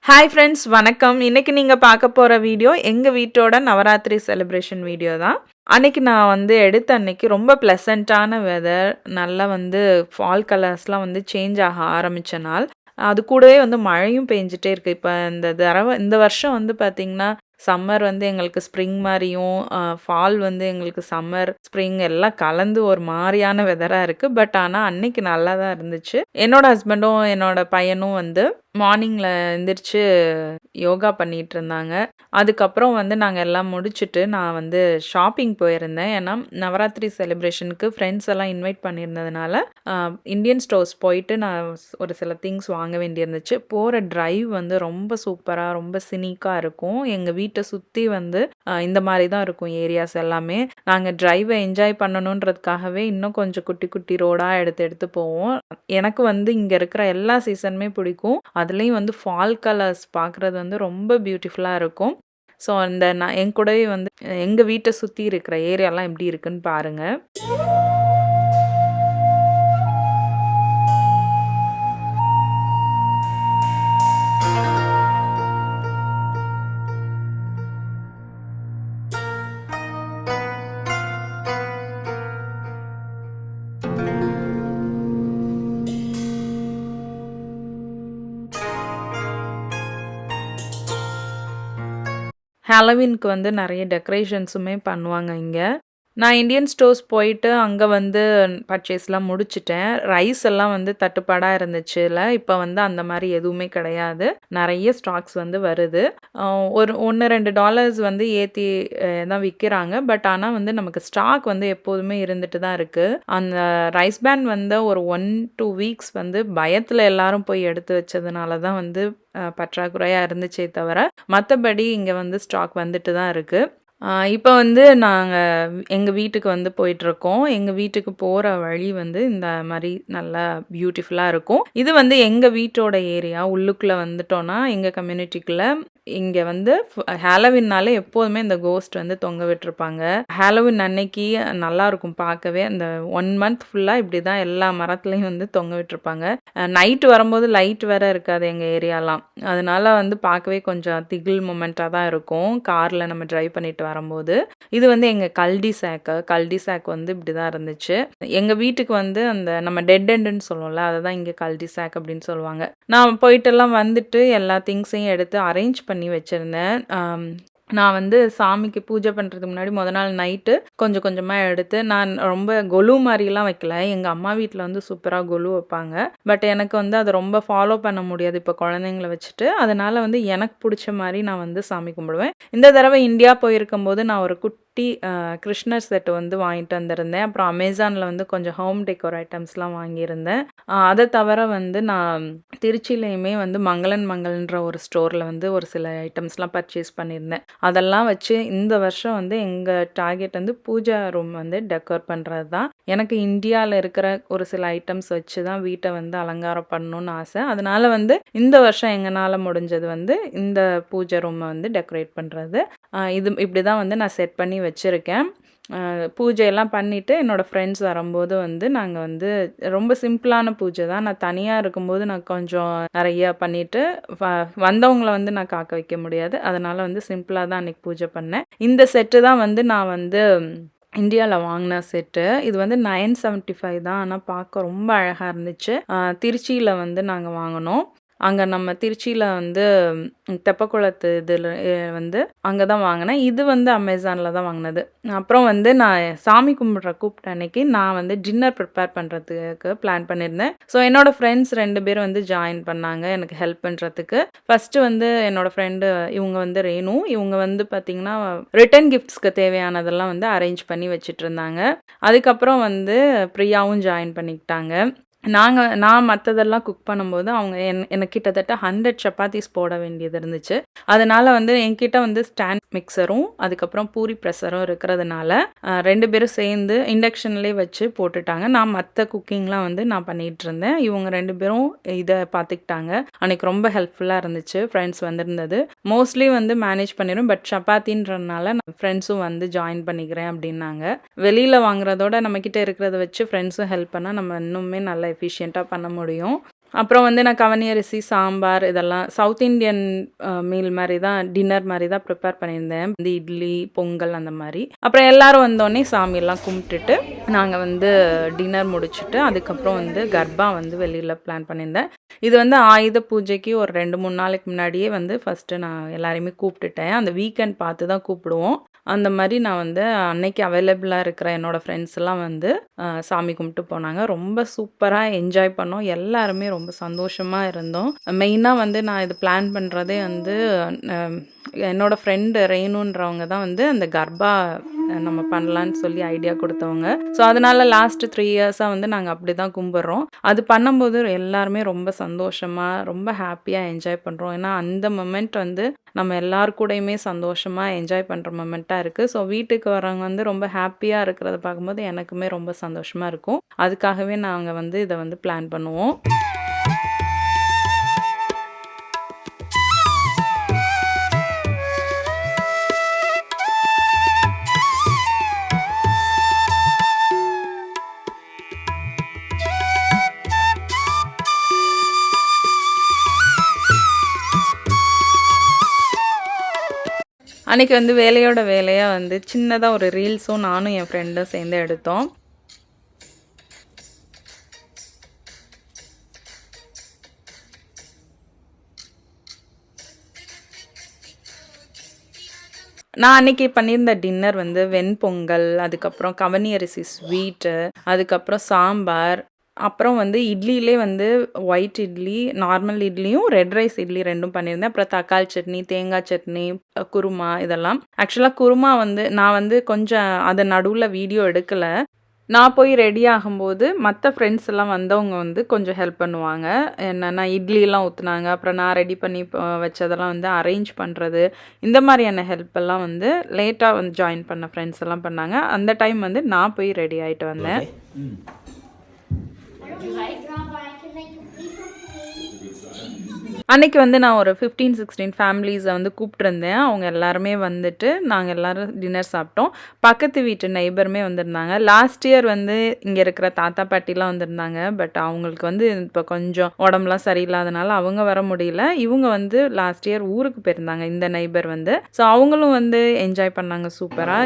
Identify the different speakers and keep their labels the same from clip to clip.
Speaker 1: Hi friends, வணக்கம். இன்னைக்கு நீங்க பார்க்க போற வீடியோ எங்க வீட்டோட நவராத்திரி செலிப்ரேஷன் வீடியோ தான். அன்னைக்கு நான் எடுத்த அன்னைக்கு ரொம்ப ப்ளசன்ட்டான வெதர். நல்லா ஃபால் கலர்ஸ்லாம் சேஞ்ச் ஆக ஆரம்பிச்ச நாள். அது கூடவே மழையும் பெஞ்சுட்டே இருக்கு. இப்ப இந்த வருஷம் பார்த்தீங்கன்னா, சம்மர் எங்களுக்கு ஸ்ப்ரிங் மாரியும், ஃபால் எங்களுக்கு சம்மர், ஸ்ப்ரிங் எல்லாம் கலந்து ஒரு மாரியான வெதரா இருக்கு. பட் ஆனா அன்னைக்கு நல்லா தான் இருந்துச்சு. என்னோட ஹஸ்பண்டும், என்னோட பையனும் மார்னிங்ல எந்திரிச்சு யோகா பண்ணிட்டு இருந்தாங்க. அதுக்கப்புறம் நாங்க எல்லாம் முடிச்சுட்டு நான் ஷாப்பிங் போயிருந்தேன். ஏன்னா நவராத்திரி செலிப்ரேஷனுக்கு ஃப்ரெண்ட்ஸ் எல்லாம் இன்வைட் பண்ணியிருந்ததுனால இந்தியன் ஸ்டோர்ஸ் போயிட்டு நான் ஒரு சில திங்ஸ் வாங்க வேண்டியிருந்துச்சு. போகிற டிரைவ் ரொம்ப சூப்பராக, ரொம்ப சினிக்காக இருக்கும். எங்கள் வீட்டை சுற்றி இந்த மாதிரி தான் இருக்கும் ஏரியாஸ் எல்லாமே. நாங்கள் டிரைவை என்ஜாய் பண்ணணுன்றதுக்காகவே இன்னும் கொஞ்சம் குட்டி குட்டி ரோடாக எடுத்து எடுத்து போவோம். எனக்கு இங்கே இருக்கிற எல்லா சீசனுமே பிடிக்கும். அதுலேயும் ஃபால் கலர்ஸ் பார்க்குறது ரொம்ப பியூட்டிஃபுல்லாக இருக்கும். ஸோ நான் என் கூடவே எங்கள் வீட்டை சுற்றி இருக்கிற ஏரியாலாம் எப்படி இருக்குன்னு பாருங்கள். ஹாலோவீனுக்கு நிறைய டெக்கரேஷன்ஸுமே பண்ணுவாங்க இங்கே. நான் இந்தியன் ஸ்டோர்ஸ் போயிட்டு அங்கே பர்ச்சேஸ்லாம் முடிச்சுட்டேன். ரைஸ் எல்லாம் தட்டுப்பாடாக இருந்துச்சுல. இப்போ அந்த மாதிரி எதுவுமே கிடையாது. நிறைய ஸ்டாக்ஸ் வருது. ஒரு $1-2 ஏற்றி தான் விற்கிறாங்க. பட் ஆனால் நமக்கு ஸ்டாக் எப்போதுமே இருந்துட்டு தான் இருக்குது. அந்த ரைஸ் பேன் ஒரு 1-2 வீக்ஸ் பயத்தில் எல்லாரும் போய் எடுத்து வச்சதுனால தான் பற்றாக்குறையாக இருந்துச்சே தவிர, மற்றபடி இங்கே ஸ்டாக் வந்துட்டு தான் இருக்குது. இப்போ நாங்கள் எங்கள் வீட்டுக்கு போயிட்டுருக்கோம். எங்கள் வீட்டுக்கு போகிற வழி இந்த மாதிரி நல்லா பியூட்டிஃபுல்லாக இருக்கும். இது எங்கள் வீட்டோட ஏரியா. உள்ளுக்குள்ளே வந்துட்டோன்னா எங்கள் கம்யூனிட்டிக்குள்ளே இங்கே ஹாலோவின்னாலே எப்போதுமே இந்த கோஸ்ட் தொங்க விட்டுருப்பாங்க. ஹாலோவின் அன்னைக்கு நல்லாயிருக்கும் பார்க்கவே. அந்த 1 மந்த் ஃபுல்லாக இப்படி தான் எல்லா மரத்துலேயும் தொங்க விட்டுருப்பாங்க. நைட்டு வரும்போது லைட் வேற இருக்காது எங்கள் ஏரியாலாம். அதனால பார்க்கவே கொஞ்சம் திகில் மூமெண்ட்டாக தான் இருக்கும் காரில் நம்ம ட்ரைவ் பண்ணிட்டு வரும்போது. இது எங்கள் கல்டிசாக் இப்படி தான் இருந்துச்சு. எங்கள் வீட்டுக்கு அந்த நம்ம டெட் எண்டுன்னு சொல்லுவோம்ல, அதை தான் இங்கே கல்டிசாக் அப்படின்னு சொல்லுவாங்க. நான் போயிட்டெல்லாம் வந்துட்டு எல்லா திங்ஸையும் எடுத்து அரேஞ்ச் பண்ணி வச்சுருந்தேன். நான் சாமிக்கு பூஜை பண்ணுறதுக்கு முன்னாடி முத நாள் நைட்டு கொஞ்சம் கொஞ்சமாக எடுத்து, நான் ரொம்ப கொலு மாதிரிலாம் வைக்கல. எங்கள் அம்மா வீட்டில் சூப்பராக கொலு வைப்பாங்க. பட் எனக்கு அதை ரொம்ப ஃபாலோ பண்ண முடியாது இப்போ குழந்தைங்கள வச்சுட்டு. அதனால் எனக்கு பிடிச்ச மாதிரி நான் சாமி கும்பிடுவேன். இந்த தடவை இந்தியா போயிருக்கும்போது நான் ஒரு குட்டி கிருஷ்ணர் செட் வாங்கிட்டு வந்திருந்தேன். அப்புறம் அமேசானில் கொஞ்சம் ஹோம் டெக்கோர் ஐட்டம்ஸ்லாம் வாங்கியிருந்தேன். அதை தவிர நான் திருச்சியிலையுமே மங்களன்ற ஒரு ஸ்டோரில் ஒரு சில ஐட்டம்ஸ்லாம் பர்ச்சேஸ் பண்ணியிருந்தேன். அதெல்லாம் வச்சு இந்த வருஷம் எங்கள் டார்கெட் பூஜா ரூம் டெக்கோர் பண்ணுறது தான். எனக்கு இந்தியாவில் இருக்கிற ஒரு சில ஐட்டம்ஸ் வச்சு தான் வீட்டை அலங்காரம் பண்ணணும்னு ஆசை. அதனால இந்த வருஷம் எங்களால் முடிஞ்சது இந்த பூஜை ரூமை டெக்கரேட் பண்ணுறது. இது இப்படி தான் நான் செட் பண்ணி வச்சுருக்கேன். பூஜையெல்லாம் பண்ணிவிட்டு என்னோடய ஃப்ரெண்ட்ஸ் வரும்போது நாங்கள் ரொம்ப சிம்பிளான பூஜை தான். நான் தனியாக இருக்கும்போது நான் கொஞ்சம் நிறையா பண்ணிவிட்டு வந்தவங்களை நான் காக்க வைக்க முடியாது. அதனால் சிம்பிளாக தான் அன்றைக்கி பூஜை பண்ணேன். இந்த செட்டு தான் நான் இந்தியாவில் வாங்கின செட்டு. இது $975 தான். ஆனால் பார்க்க ரொம்ப அழகாக இருந்துச்சு. திருச்சியில் நாங்கள் வாங்கினோம். அங்கே நம்ம திருச்சியில் தெப்பக்குளத்து இதில் அங்கே தான் வாங்கினேன். இது அமேசானில் தான் வாங்கினது. அப்புறம் நான் சாமி கும்பிட்ற கூப்பிட்ட அன்னைக்கு நான் டின்னர் ப்ரிப்பேர் பண்ணுறதுக்கு பிளான் பண்ணியிருந்தேன். ஸோ என்னோடய ஃப்ரெண்ட்ஸ் 2 பேர் ஜாயின் பண்ணாங்க எனக்கு ஹெல்ப் பண்ணுறதுக்கு. ஃபஸ்ட்டு என்னோடய ஃப்ரெண்டு இவங்க ரேணு. இவங்க பார்த்திங்கன்னா ரிட்டன் கிஃப்ட்ஸ்க்கு தேவையானதெல்லாம் அரேஞ்ச் பண்ணி வச்சுட்டு இருந்தாங்க. அதுக்கப்புறம் பிரியாவும் ஜாயின் பண்ணிக்கிட்டாங்க. நான் மற்றதெல்லாம் குக் பண்ணும்போது அவங்க எனக்கு கிட்டத்தட்ட 100 சப்பாத்திஸ் போட வேண்டியது இருந்துச்சு. அதனால் என்கிட்ட ஸ்டாண்ட் மிக்சரும் அதுக்கப்புறம் பூரி ப்ரெஷரும் இருக்கிறதுனால 2 பேரும் சேர்ந்து இண்டக்ஷன்லேயே வச்சு போட்டுட்டாங்க. நான் மற்ற குக்கிங்லாம் நான் பண்ணிகிட்டு இருந்தேன். இவங்க 2 பேரும் இதை பார்த்துக்கிட்டாங்க. அன்றைக்கி ரொம்ப ஹெல்ப்ஃபுல்லாக இருந்துச்சு. ஃப்ரெண்ட்ஸ் வந்திருந்தது மோஸ்ட்லி மேனேஜ் பண்ணிடும். பட் சப்பாத்தின்றதுனால நான் ஃப்ரெண்ட்ஸும் ஜாயின் பண்ணிக்கிறேன் அப்படின்னாங்க. வெளியில் வாங்குறதோட நம்மக்கிட்ட இருக்கிறத வச்சு ஃப்ரெண்ட்ஸும் ஹெல்ப் பண்ணால் நம்ம இன்னுமே நல்லா எஃபிஷியண்ட்டாக பண்ண முடியும். அப்புறம் வந்து நான் கவனி அரிசி, சாம்பார் இதெல்லாம் சவுத் இண்டியன் மீல் மாரி தான் டின்னர் மாரி தான் ப்ரிப்பேர் பண்ணியிருந்தேன். இந்த இட்லி, பொங்கல் அந்த மாரி. அப்புறம் எல்லாரும் வந்தோனே சாமியெல்லாம் கும்பிட்டுட்டு, நாங்க வந்து டின்னர் முடிச்சுட்டு, அதுக்கப்புறம் வந்து கர்பா வந்து வெளியில பிளான் பண்ணியிருந்தேன். இது வந்து ஆயுத பூஜைக்கு ஒரு 2, 3 நாளைக்கு முன்னாடியே வந்து ஃபர்ஸ்ட்டு நான் எல்லாரையுமே கூப்பிட்டுட்டேன். அந்த வீக்கெண்ட் பார்த்து தான் கூப்பிடுவோம். அந்த மாரி நான் வந்து அன்னைக்கு அவைலபிளா இருக்கிற என்னோட ஃப்ரெண்ட்ஸ்லாம் வந்து சாமி கும்பிட்டு போனாங்க. ரொம்ப சூப்பரா என்ஜாய் பண்ணோம். எல்லாருமே ரொம்ப சந்தோஷமா இருந்தோம். மெயினா வந்து நான் இது பிளான் பண்றதே வந்து அ என்னோட ஃப்ரெண்டு ரேணுன்றவங்க தான் வந்து அந்த கர்பா நம்ம பண்ணலான்னு சொல்லி ஐடியா குடுத்தவங்க. ஸோ, அதனால லாஸ்ட் 3 இயர்ஸா வந்து நாங்க அப்படிதான் கும்பிடுறோம். அது பண்ணும்போது எல்லாருமே ரொம்ப சந்தோஷமா, ரொம்ப ஹேப்பியா என்ஜாய் பண்றோம். ஏன்னா, அந்த மொமெண்ட் வந்து நம்ம எல்லார் கூடயுமே சந்தோஷமா என்ஜாய் பண்ற மொமெண்ட்டா இருக்கு. ஸோ, வீட்டுக்கு வரவங்க வந்து ரொம்ப ஹேப்பியா இருக்கிறத பார்க்கும்போது எனக்குமே ரொம்ப சந்தோஷமா இருக்கும். அதுக்காகவே நாங்க வந்து இத வந்து பிளான் பண்ணுவோம். அன்னைக்கு வந்து வேலையோட வேலையா வந்து சின்னதா ஒரு ரீல்ஸும் நானும் என் ஃப்ரெண்டும் சேர்ந்து எடுத்தோம். நான் அன்னைக்கு பண்ணியிருந்த டின்னர் வந்து வெண்பொங்கல், அதுக்கப்புறம் கவனி அரிசி ஸ்வீட்டு, அதுக்கப்புறம் சாம்பார், அப்புறம் வந்து இட்லியிலே வந்து ஒயிட் இட்லி, நார்மல் இட்லியும், ரெட் ரைஸ் இட்லி 2ம் பண்ணியிருந்தேன். அப்புறம் தக்காளி சட்னி, தேங்காய் சட்னி, குருமா இதெல்லாம். ஆக்சுவலா குருமா வந்து நான் வந்து கொஞ்சம் அத நடுவுல வீடியோ எடுக்கல. நான் போய் ரெடி ஆகும்போது, மத்த ஃப்ரெண்ட்ஸ் எல்லாம் வந்தவங்க வந்து கொஞ்சம் ஹெல்ப் பண்ணுவாங்க. என்னன்னா இட்லிலாம் ஊத்துனாங்க. அப்புறம் நான் ரெடி பண்ணி வச்சதெல்லாம் வந்து அரேஞ்ச் பண்றது. இந்த மாரியான ஹெல்ப் எல்லாம் வந்து லேட்டா வந்து ஜாயின் பண்ண ஃப்ரெண்ட்ஸ் எல்லாம் பண்ணாங்க. அந்த டைம் வந்து நான் போய் ரெடி ஆயிட்டு வந்தேன். அன்னைக்கு வந்து நான் ஒரு 15, 16 ஃபேமிலீஸ வந்து கூப்பிட்டுருந்தேன். அவங்க எல்லாருமே வந்துட்டு, நாங்க எல்லாரும் டின்னர் சாப்பிட்டோம். பக்கத்து வீட்டு நெய்பருமே வந்திருந்தாங்க. லாஸ்ட் இயர் வந்து இங்க இருக்கிற தாத்தா, பாட்டிலாம் வந்திருந்தாங்க. பட் அவங்களுக்கு வந்து இப்போ கொஞ்சம் உடம்புலாம் சரியில்லாதனால அவங்க வர முடியல. இவங்க வந்து லாஸ்ட் இயர் ஊருக்கு போயிருந்தாங்க, இந்த நெய்பர் வந்து. ஸோ அவங்களும் வந்து என்ஜாய் பண்ணாங்க சூப்பரா.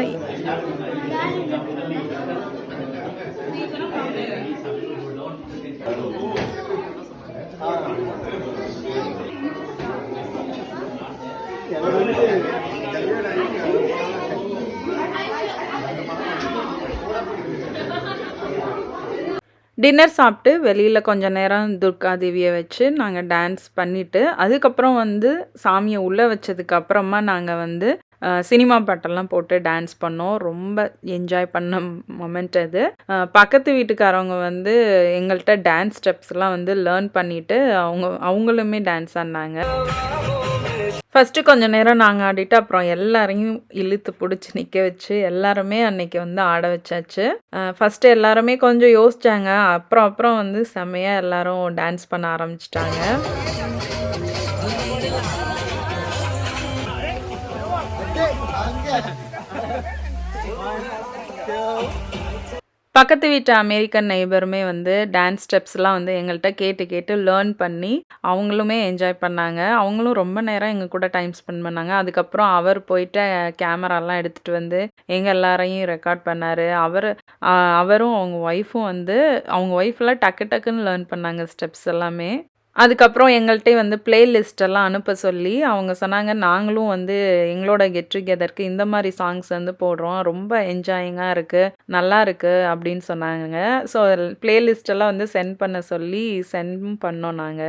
Speaker 1: டின்னர் சாப்பிட்டு வெளியில கொஞ்ச நேரம் துர்கா தேவிய வச்சு நாங்க டான்ஸ் பண்ணிட்டு, அதுக்கப்புறம் வந்து சாமிய உள்ள வச்சதுக்கு அப்புறமா நாங்க வந்து சினிமா பாட்டெல்லாம் போட்டு டான்ஸ் பண்ணோம். ரொம்ப என்ஜாய் பண்ண மொமெண்ட் அது. பக்கத்து வீட்டுக்காரவங்க வந்து எங்கள்ட்ட டான்ஸ் ஸ்டெப்ஸ்லாம் வந்து லேர்ன் பண்ணிட்டு, அவங்களுமே டான்ஸ் ஆடுனாங்க. ஃபர்ஸ்ட்டு கொஞ்ச நேரம் நாங்க ஆடிட்டு, அப்புறம் எல்லாரையும் இழுத்து புடிச்சு நிக்க வச்சு, எல்லாருமே அன்னைக்கு வந்து ஆட வச்சாச்சு. ஃபர்ஸ்ட்டு எல்லாருமே கொஞ்சம் யோசிச்சாங்க. அப்புறம் அப்புறம் வந்து செம்மையா எல்லாரும் டான்ஸ் பண்ண ஆரம்பிச்சுட்டாங்க. பக்கத்து வீட்டு அமெரிக்கன் நெய்பருமே வந்து டான்ஸ் ஸ்டெப்ஸ்லாம் வந்து எங்கள்ட்ட கேட்டு கேட்டு லேர்ன் பண்ணி, அவங்களுமே என்ஜாய் பண்ணாங்க. அவங்களும் ரொம்ப நேரம் எங்க கூட டைம் ஸ்பெண்ட் பண்ணாங்க. அதுக்கப்புறம் அவர் போயிட்டு கேமராலாம் எடுத்துட்டு வந்து எங்க எல்லாரையும் ரெக்கார்ட் பண்ணாரு. அவரும் அவங்க ஒய்ஃபும் வந்து அவங்க ஒய்ஃப்லாம் டக்கு டக்குன்னு லேர்ன் பண்ணாங்க ஸ்டெப்ஸ் எல்லாமே. அதுக்கப்புறம் எங்கள்ட்டயே வந்து பிளேலிஸ்ட் எல்லாம் அனுப்ப சொல்லி, அவங்க சொன்னாங்க, "நாங்களும் வந்து எங்களோட கெட் டுகெதருக்கு இந்த மாரி சாங்ஸ் வந்து போடுறோம். ரொம்ப என்ஜாயிங்கா இருக்கு. நல்லாருக்கு." அப்படின்னு சொன்னாங்க. ஸோ பிளேலிஸ்ட் எல்லாம் வந்து சென்ட் பண்ண சொல்லி சென்டும் பண்ணோம் நாங்க.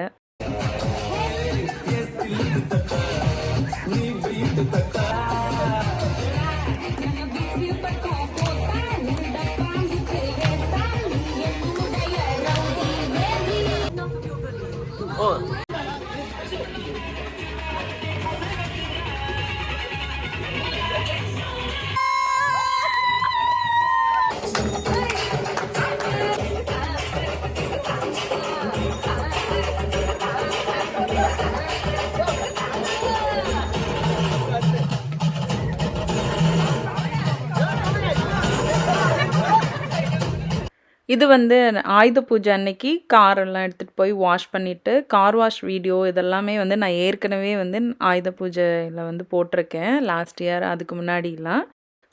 Speaker 1: இது வந்து ஆயுத பூஜை அன்னைக்கு காரெல்லாம் எடுத்துட்டு போய் வாஷ் பண்ணிட்டு, கார் வாஷ் வீடியோ இதெல்லாமே வந்து நான் ஏற்கனவே வந்து ஆயுத பூஜையில வந்து போட்டிருக்கேன். லாஸ்ட் இயர் அதுக்கு முன்னாடிலாம்.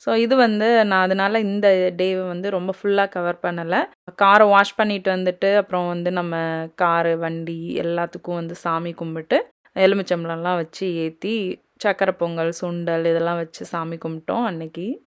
Speaker 1: ஸோ இது வந்து நான் அதனால இந்த டேவ வந்து ரொம்ப ஃபுல்லா கவர் பண்ணல. கார வாஷ் பண்ணிட்டு வந்துட்டு, அப்புறம் வந்து நம்ம காரு, வண்டி எல்லாத்துக்கும் வந்து சாமி கும்பிட்டு, எலுமிச்சம்பழம்லாம் வச்சு ஏத்தி, சக்கரை பொங்கல், சுண்டல் இதெல்லாம் வச்சு சாமி கும்பிட்டோம் அன்னைக்கு.